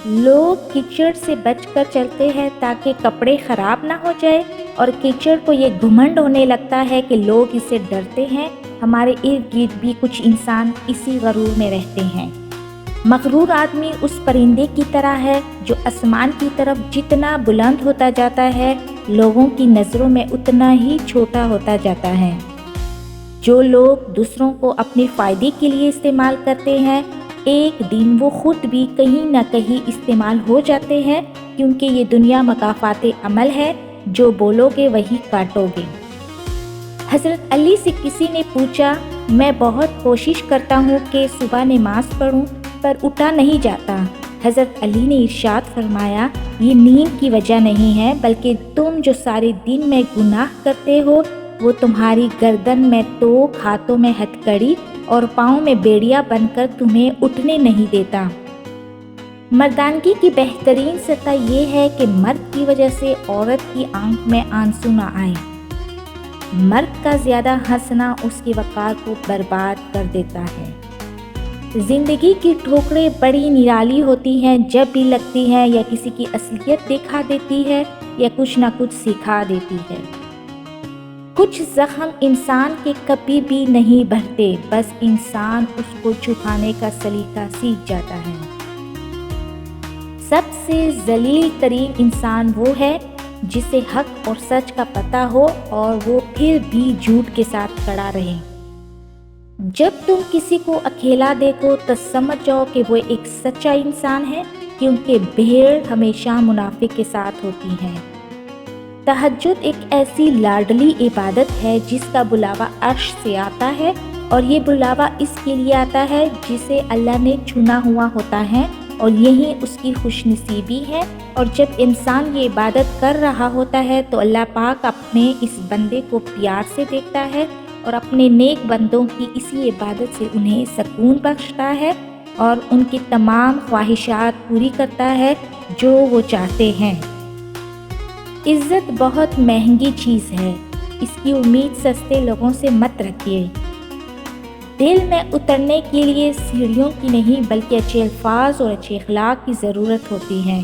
لوگ کیچڑ سے بچ کر چلتے ہیں تاکہ کپڑے خراب نہ ہو جائے، اور کیچڑ کو یہ گھمنڈ ہونے لگتا ہے کہ لوگ اس سے ڈرتے ہیں۔ ہمارے ارد گرد بھی کچھ انسان اسی غرور میں رہتے ہیں۔ مغرور آدمی اس پرندے کی طرح ہے جو آسمان کی طرف جتنا بلند ہوتا جاتا ہے، لوگوں کی نظروں میں اتنا ہی چھوٹا ہوتا جاتا ہے۔ جو لوگ دوسروں کو اپنے فائدے کے لیے استعمال کرتے ہیں، ایک دن وہ خود بھی کہیں نہ کہیں استعمال ہو جاتے ہیں، کیونکہ یہ دنیا مکافات عمل ہے، جو بولو گے وہی کاٹو گے۔ حضرت علی سے کسی نے پوچھا، میں بہت کوشش کرتا ہوں کہ صبح نماز پڑھوں پر اٹھا نہیں جاتا۔ حضرت علی نے ارشاد فرمایا، یہ نیند کی وجہ نہیں ہے، بلکہ تم جو سارے دن میں گناہ کرتے ہو، وہ تمہاری گردن میں توق، ہاتھوں میں ہتھکڑی اور پاؤں میں بیڑیا بن کر تمہیں اٹھنے نہیں دیتا۔ مردانگی کی بہترین سطح یہ ہے کہ مرد کی وجہ سے عورت کی آنکھ میں آنسو نہ آئے۔ مرد کا زیادہ ہنسنا اس کی وقار کو برباد کر دیتا ہے۔ زندگی کی ٹھوکریں بڑی نرالی ہوتی ہیں، جب بھی لگتی ہیں یا کسی کی اصلیت دکھا دیتی ہے یا کچھ نہ کچھ سکھا دیتی ہے۔ کچھ زخم انسان کے کبھی بھی نہیں بھرتے، بس انسان اس کو چھپانے کا سلیقہ سیکھ جاتا ہے۔ سب سے ذلیل ترین انسان وہ ہے جسے حق اور سچ کا پتہ ہو اور وہ پھر بھی جھوٹ کے ساتھ کھڑا رہے۔ جب تم کسی کو اکیلا دیکھو تو سمجھ جاؤ کہ وہ ایک سچا انسان ہے، کیونکہ بھیڑ ہمیشہ منافق کے ساتھ ہوتی ہے۔ تہجد ایک ایسی لاڈلی عبادت ہے جس کا بلاوا عرش سے آتا ہے، اور یہ بلاوا اس کے لیے آتا ہے جسے اللہ نے چنا ہوا ہوتا ہے، اور یہی اس کی خوش نصیبی ہے۔ اور جب انسان یہ عبادت کر رہا ہوتا ہے تو اللہ پاک اپنے اس بندے کو پیار سے دیکھتا ہے اور اپنے نیک بندوں کی اسی عبادت سے انہیں سکون بخشتا ہے اور ان کی تمام خواہشات پوری کرتا ہے جو وہ چاہتے ہیں۔ عزت بہت مہنگی چیز ہے، اس کی امید سستے لوگوں سے مت رکھیے۔ دل میں اترنے کے لیے سیڑھیوں کی نہیں بلکہ اچھے الفاظ اور اچھے اخلاق کی ضرورت ہوتی ہے۔